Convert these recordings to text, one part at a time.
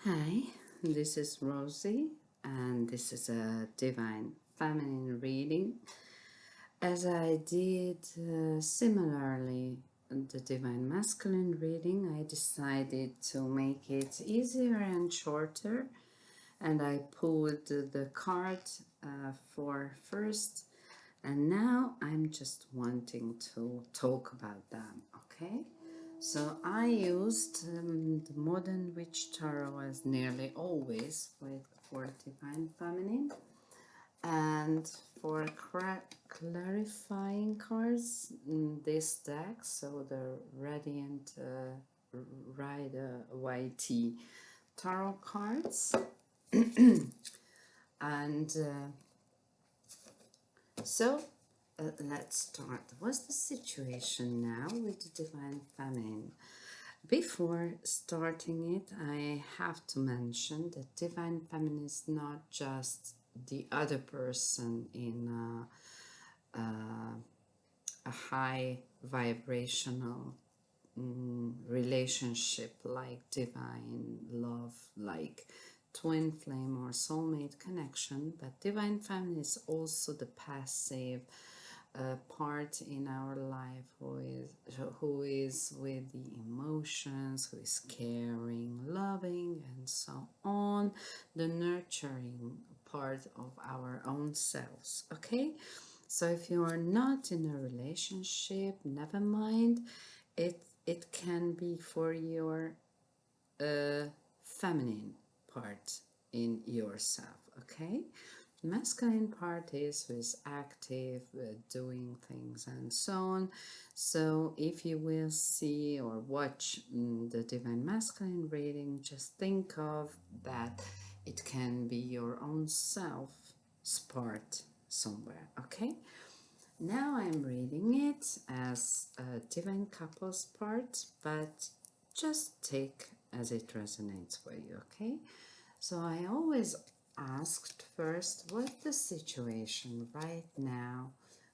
Hi, this is Rosie, and this is a Divine Feminine reading. As I did similarly the Divine Masculine reading, I decided to make it easier and shorter, and I pulled the card for first, and now I'm just wanting to talk about them, okay? So I used the Modern Witch Tarot as nearly always for Divine Feminine, and for clarifying cards in this deck, so the Radiant Rider YT Tarot cards. And so let's start. What's the situation now with the Divine Feminine? Before starting it, I have to mention that Divine Feminine is not just the other person in a high vibrational relationship like divine love, like twin flame or soulmate connection, but Divine Feminine is also the passive part in our life who is with the emotions, who is caring, loving, and so on, the nurturing part of our own selves. Okay, so if you are not in a relationship, never mind. It can be for your feminine part in yourself. Okay, masculine part is with active, doing things and so on. So if you will see or watch the Divine Masculine reading, just think of that it can be your own self's part somewhere. Okay, now I'm reading it as a Divine Couples part, but just take as it resonates for you. Okay, so I always asked first, what's the situation right now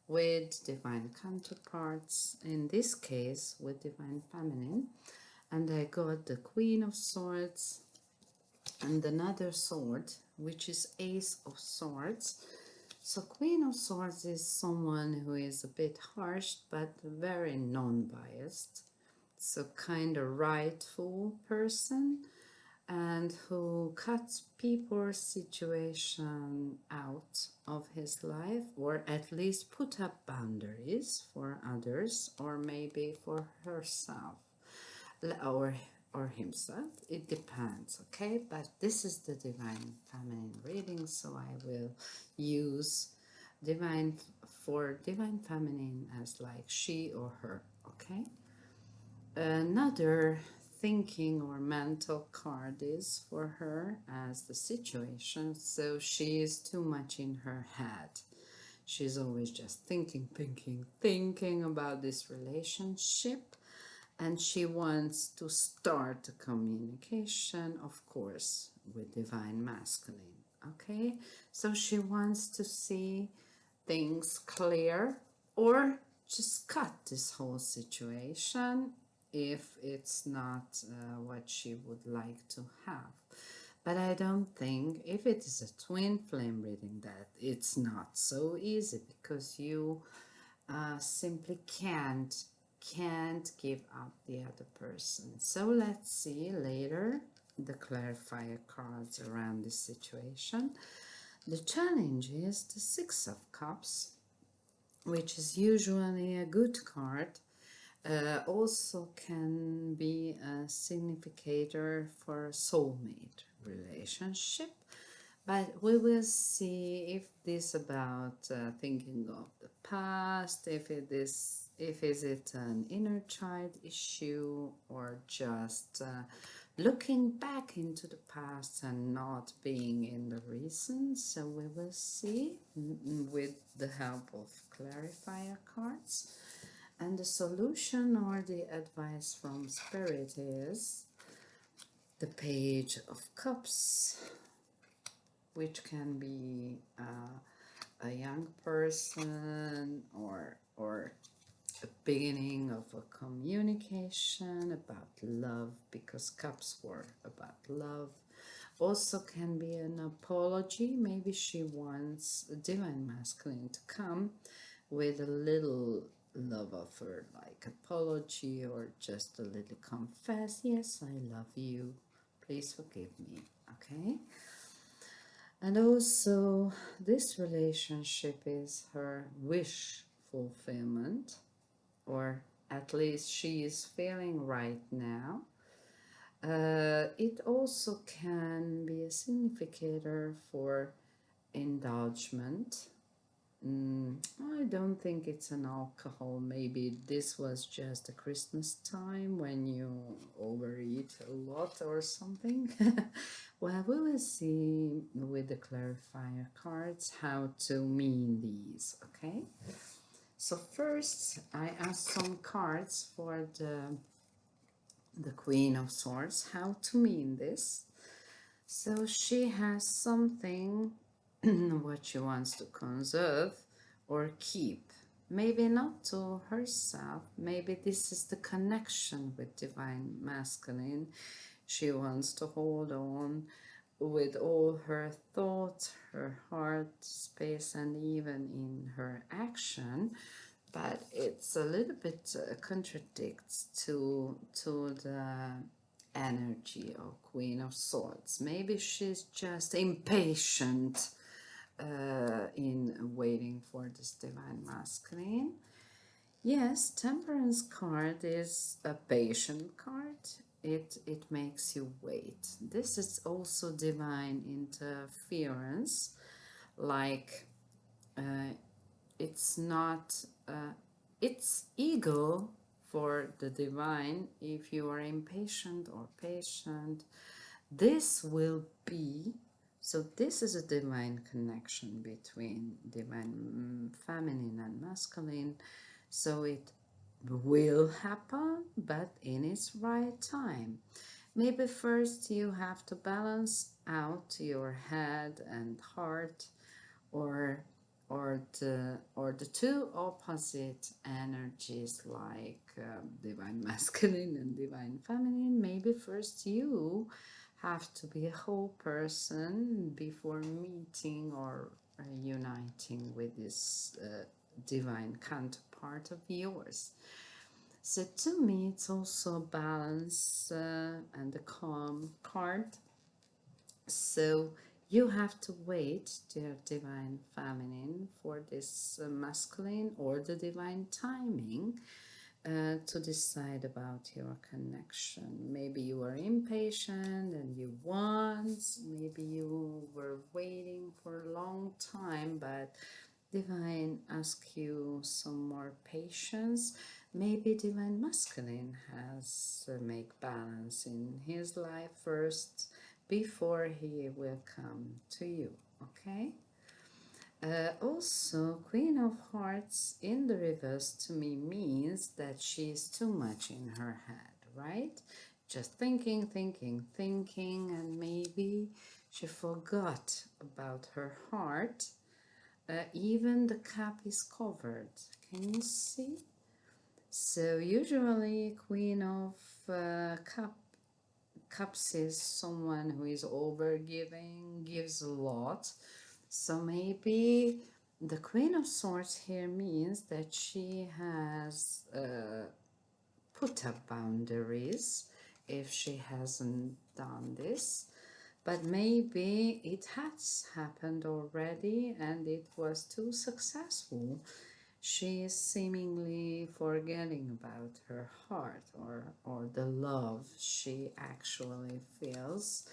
with Divine counterparts, in this case with Divine Feminine, and I got the Queen of Swords and another sword, which is Ace of Swords. So Queen of Swords is someone who is a bit harsh but very non-biased, so kind of rightful person, and who cuts people's situation out of his life, or at least put up boundaries for others, or maybe for herself, or himself. It depends. Okay, but this is the Divine Feminine reading, so I will use divine for Divine Feminine as like she or her. Okay, another thinking or mental card is for her as the situation. So she is too much in her head. She's always just thinking about this relationship, and she wants to start a communication, of course, with Divine Masculine. Okay, so she wants to see things clear, or just cut this whole situation if it's not what she would like to have. But I don't think, if it is a twin flame reading, that it's not so easy, because you simply can't give up the other person. So let's see later the clarifier cards around this situation. The challenge is the Six of Cups, which is usually a good card. Also can be a significator for a soulmate relationship, but we will see if this about thinking of the past, if is it an inner child issue, or just looking back into the past and not being in the recent. So we will see with the help of clarifier cards. And the solution or the advice from Spirit is the Page of Cups, which can be a young person or a beginning of a communication about love, because cups were about love. Also can be an apology. Maybe she wants a divine masculine to come with a little love offer, like apology, or just a little confess, yes, I love you, please forgive me. Okay. And also, this relationship is her wish fulfillment, or at least she is feeling right now. It also can be a significator for indulgence. I don't think it's an alcohol. Maybe this was just a Christmas time when you overeat a lot or something. Well, we will see with the clarifier cards how to mean these, okay? So first, I asked some cards for the Queen of Swords, how to mean this. So she has something what she wants to conserve or keep. Maybe not to herself, maybe this is the connection with divine masculine. She wants to hold on with all her thoughts, her heart space, and even in her action. But it's a little bit contradicts to the energy of Queen of Swords. Maybe she's just impatient in waiting for this divine masculine. Yes, Temperance card is a patient card. It makes you wait. This is also divine interference, like it's not it's ego for the divine. If you are impatient or patient, this will be, so this is a divine connection between divine feminine and masculine, so it will happen, but in its right time. Maybe first you have to balance out your head and heart, or the two opposite energies, like divine masculine and divine feminine. Maybe first you have to be a whole person before meeting or uniting with this divine counterpart of yours. So to me, it's also balance and the calm card. So you have to wait, dear divine feminine, for this masculine or the divine timing to decide about your connection. Maybe you are impatient and you want, maybe you were waiting for a long time, but divine ask you some more patience. Maybe divine masculine has make balance in his life first before he will come to you, okay? Also, Queen of Hearts in the reverse to me means that she is too much in her head, right? Just thinking, thinking, thinking, and maybe she forgot about her heart. Even the cup is covered. Can you see? So usually Queen of Cups is someone who is overgiving, gives a lot. So maybe the Queen of Swords here means that she has put up boundaries if she hasn't done this. But maybe it has happened already and it was too successful. She is seemingly forgetting about her heart, or the love she actually feels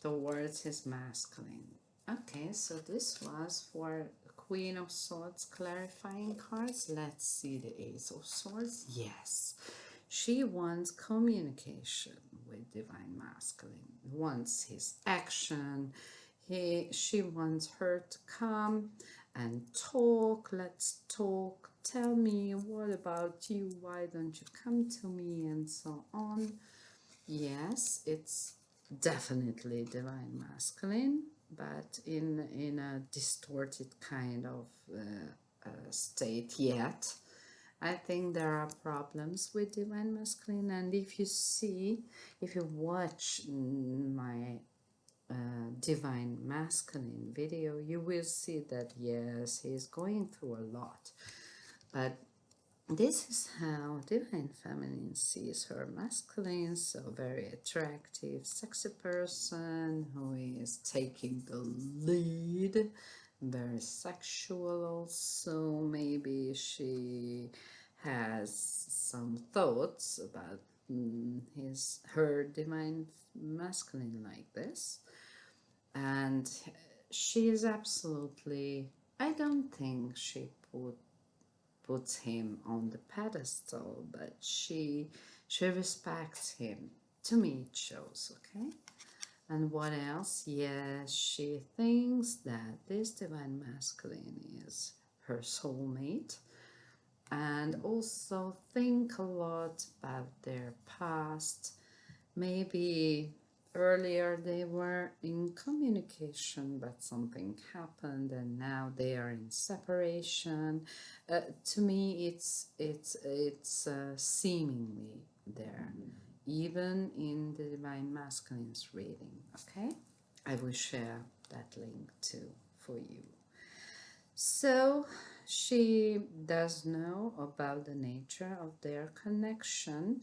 towards his masculine. Okay, so this was for Queen of Swords clarifying cards. Let's see the Ace of Swords. Yes, she wants communication with divine masculine, wants his action. She wants her to come and talk. Let's talk. Tell me, what about you? Why don't you come to me? And so on. Yes, it's definitely divine masculine, but in a distorted kind of state yet. I think there are problems with divine masculine, and if you watch my divine masculine video, you will see that yes, he's going through a lot. But this is how divine feminine sees her masculine, so very attractive, sexy person who is taking the lead, very sexual also. Maybe she has some thoughts about her divine masculine like this, and she is absolutely, I don't think she puts him on the pedestal, but she respects him. To me, it shows, okay? And what else? Yes, she thinks that this divine masculine is her soulmate, and also think a lot about their past. Maybe earlier they were in communication, but something happened, and now they are in separation. To me, it's seemingly there, even in the divine masculine's reading. Okay, I will share that link too for you. So she does know about the nature of their connection.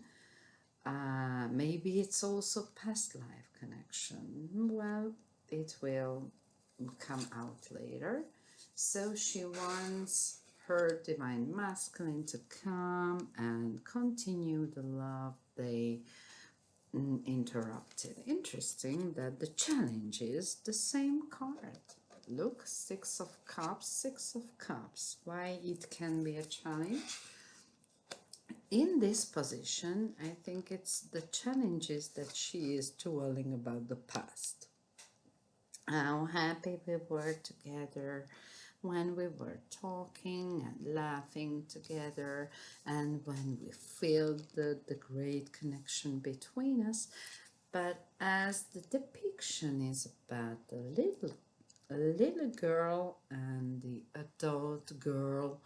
Maybe it's also past life connection. Well, it will come out later. So she wants her divine masculine to come and continue the love they interrupted. Interesting that the challenge is the same card. Look, Six of Cups, Six of Cups. Why it can be a challenge? In this position, I think it's the challenges that she is dwelling about the past. How happy we were together when we were talking and laughing together, and when we felt the great connection between us. But as the depiction is about a little girl and the adult girl,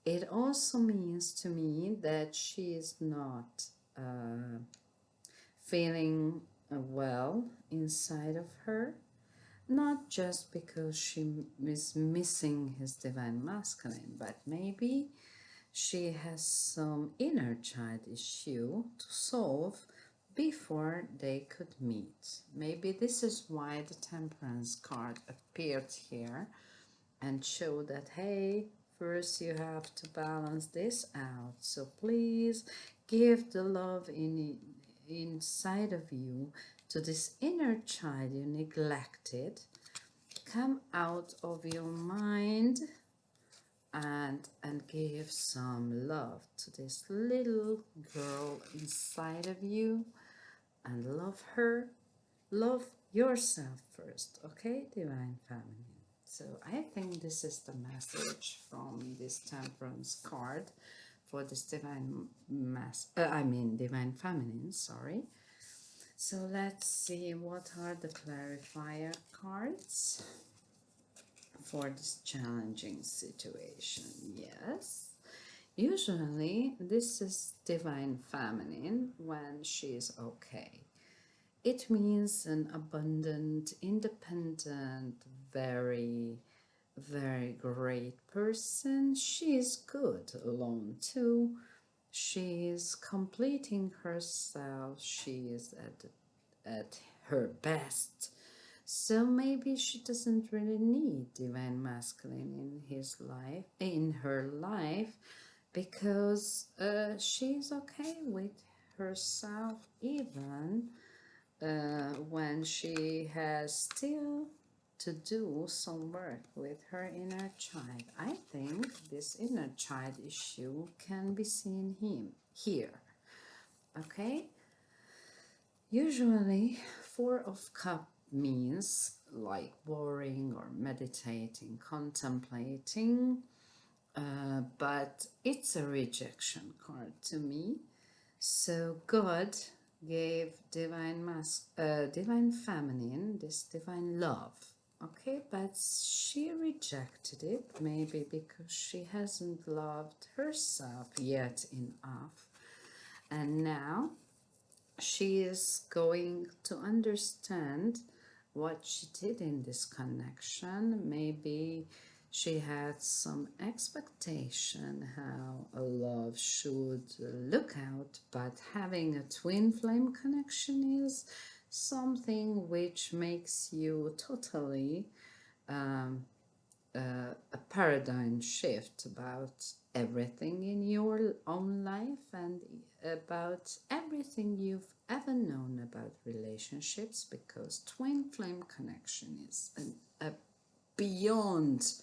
it also means to me that she is not feeling well inside of her, not just because she is missing his divine masculine, but maybe she has some inner child issue to solve before they could meet. Maybe this is why the Temperance card appeared here and show that, hey, first you have to balance this out. So please give the love inside of you to this inner child you neglected. Come out of your mind and give some love to this little girl inside of you, and love her. Love yourself first, okay, divine feminine? So I think this is the message from this Temperance card for this divine divine feminine, sorry. So let's see what are the clarifier cards for this challenging situation. Yes, usually this is divine feminine when she's okay. It means an abundant, independent, very, very great person. She is good alone too. She is completing herself. She is at her best. So maybe she doesn't really need divine masculine in her life, because she's okay with herself, even when she has still to do some work with her inner child. I think this inner child issue can be seen here. Okay? Usually, Four of Cups means like worrying or meditating, contemplating, but it's a rejection card to me. So God gave divine feminine this divine love, okay, but she rejected it, maybe because she hasn't loved herself yet enough. And now she is going to understand what she did in this connection. Maybe she had some expectation how a love should look out, but having a twin flame connection is something which makes you totally a paradigm shift about everything in your own life and about everything you've ever known about relationships, because twin flame connection is a beyond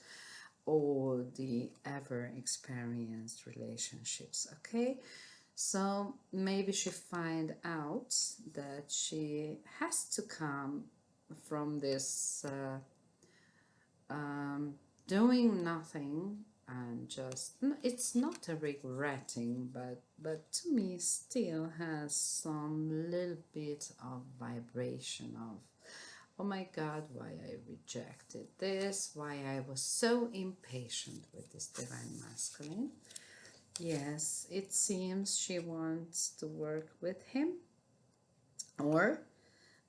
all the ever experienced relationships. Okay, so maybe she find out that she has to come from this doing nothing and just, it's not a regretting, but to me still has some little bit of vibration of, oh my god, why I rejected this, why I was so impatient with this divine masculine. Yes, it seems she wants to work with him, or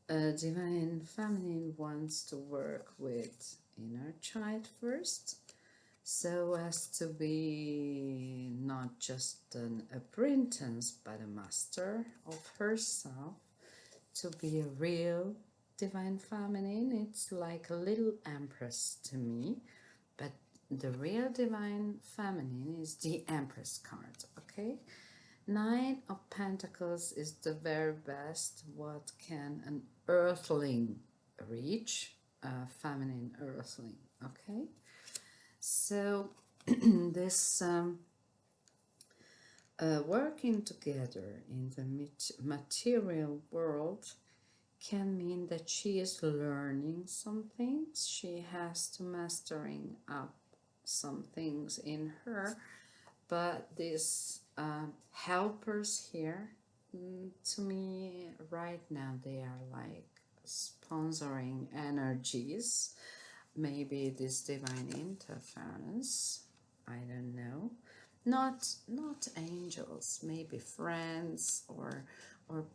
divine feminine wants to work with inner child first, so as to be not just an apprentice but a master of herself, to be a real divine feminine. It's like a little empress to me, but the real divine feminine is the empress card. Okay, Nine of Pentacles is the very best what can an earthling reach, a feminine earthling. Okay, so this working together in the material world can mean that she is learning some things. She has to mastering up some things in her, but these helpers here, to me right now, they are like sponsoring energies. Maybe this divine interference, I don't know, not angels, maybe friends or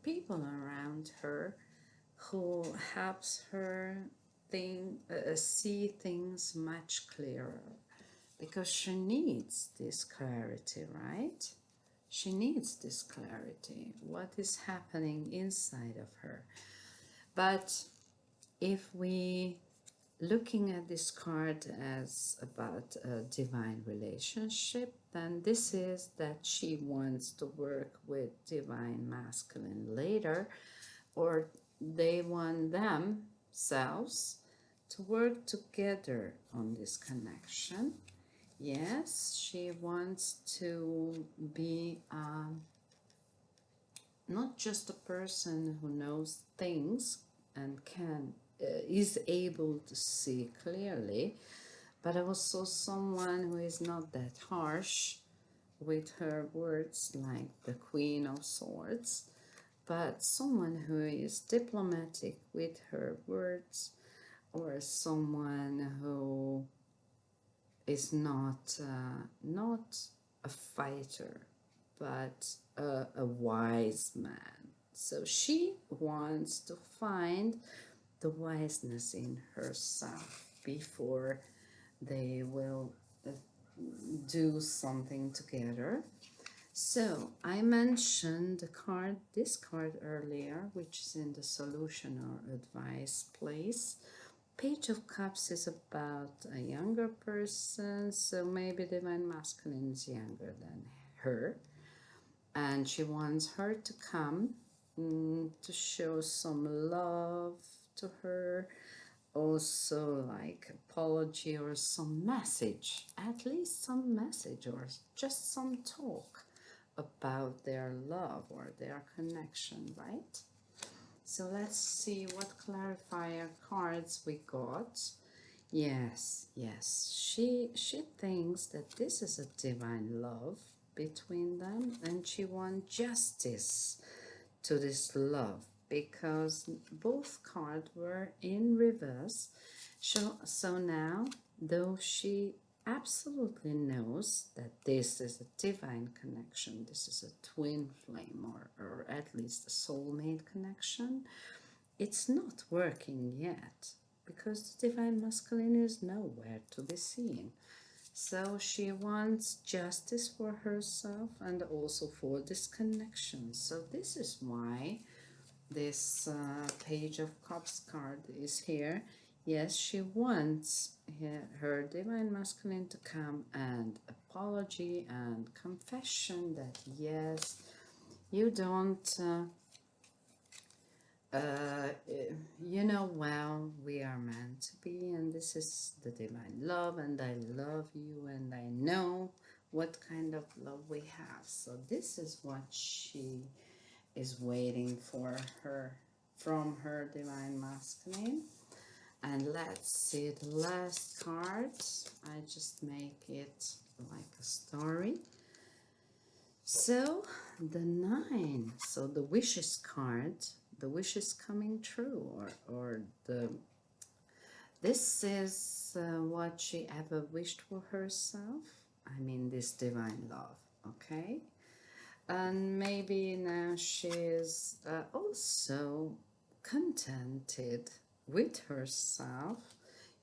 people around her who helps her see things much clearer, because she needs this clarity, right? She needs this clarity, what is happening inside of her. But if we looking at this card as about a divine relationship, then this is that she wants to work with divine masculine later, or they want themselves to work together on this connection. Yes, she wants to be not just a person who knows things and can is able to see clearly, but also someone who is not that harsh with her words, like the Queen of Swords, but someone who is diplomatic with her words, or someone who is not a fighter, but a wise man. So she wants to find the wiseness in herself before they will do something together. So I mentioned this card earlier, which is in the solution or advice place. Page of Cups is about a younger person, so maybe divine masculine is younger than her, and she wants her to come to show some love to her, also like apology or some message, at least some message, or just some talk about their love or their connection, right? So let's see what clarifier cards we got. Yes, she thinks that this is a divine love between them, and she wants justice to this love because both cards were in reverse. So now, though she absolutely knows that this is a divine connection, this is a twin flame, or at least a soulmate connection, it's not working yet because the divine masculine is nowhere to be seen. So she wants justice for herself and also for this connection. So this is why this Page of Cups card is here. Yes, she wants her divine masculine to come and apology and confession that yes, you don't you know, well, we are meant to be, and this is the divine love, and I love you, and I know what kind of love we have. So this is what she is waiting for her from her divine masculine. And let's see the last card. I just make it like a story. So the 9, so the wishes card, the wish is coming true, or this is what she ever wished for herself. I mean, this divine love, okay? And maybe now she's also contented with herself.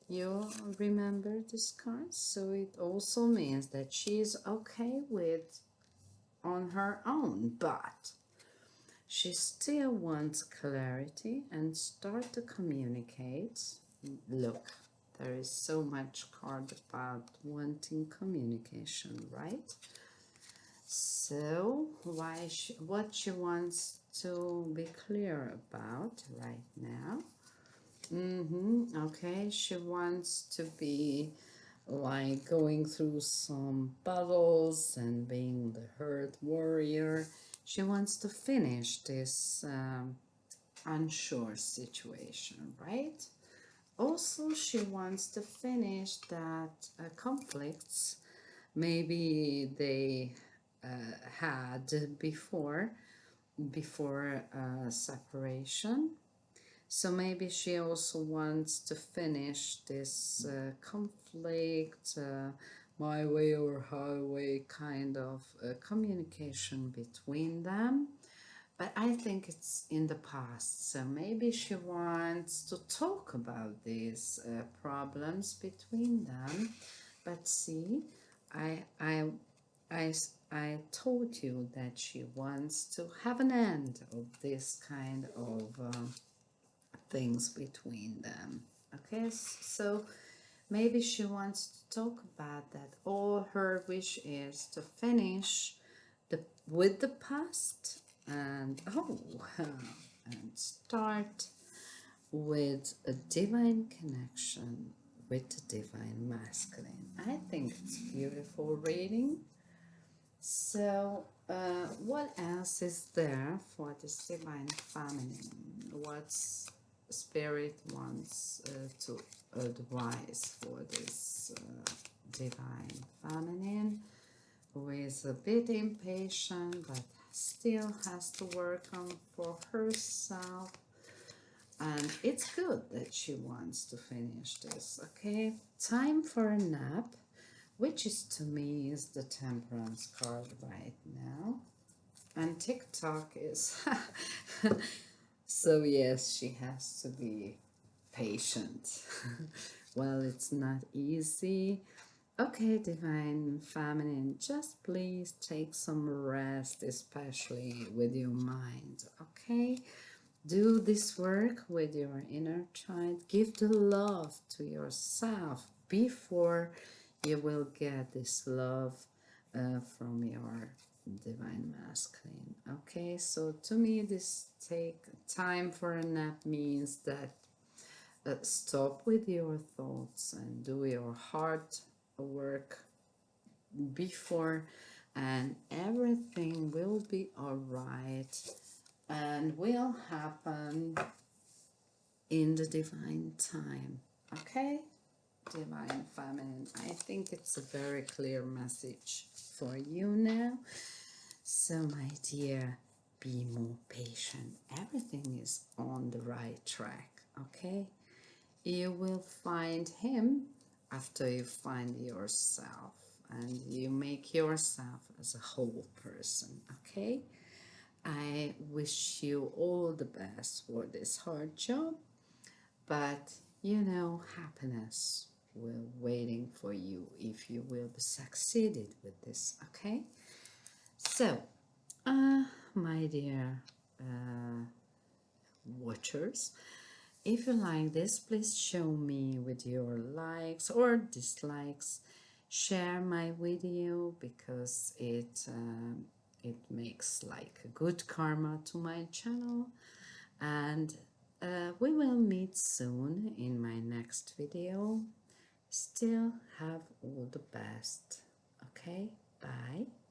You remember this card? So it also means that she's okay with on her own, but she still wants clarity and start to communicate. Look, there is so much card about wanting communication, right? So what she wants to be clear about right now. Okay, she wants to be like going through some battles and being the herd warrior. She wants to finish this unsure situation, right? Also, she wants to finish that conflicts maybe they had before separation. So maybe she also wants to finish this conflict, my way or highway kind of communication between them. But I think it's in the past. So maybe she wants to talk about these problems between them. But see, I, I, I, I told you that she wants to have an end of this kind of things between them. Okay, so maybe she wants to talk about that. All her wish is to finish with the past and and start with a divine connection with the divine masculine. I think it's a beautiful reading. So what else is there for this divine feminine? What's spirit wants to advise for this divine feminine, who is a bit impatient but still has to work on for herself, and it's good that she wants to finish this. Okay, time for a nap, which is to me is the temperance card right now, and TikTok is so yes, she has to be patient. Well, it's not easy. Okay, divine feminine, just please take some rest, especially with your mind. Okay, do this work with your inner child. Give the love to yourself before you will get this love from your divine masculine. Okay, so to me, this take time for a nap means that stop with your thoughts and do your heart work before, and everything will be all right and will happen in the divine time. Okay, divine feminine, I think it's a very clear message for you now. So my dear, be more patient. Everything is on the right track, okay? You will find him after you find yourself and you make yourself as a whole person, okay? I wish you all the best for this hard job, but you know, happiness will waiting for you if you will be succeeded with this, okay? So, my dear watchers, if you like this, please show me with your likes or dislikes. Share my video because it makes like a good karma to my channel, and we will meet soon in my next video. Still have all the best. Okay, bye.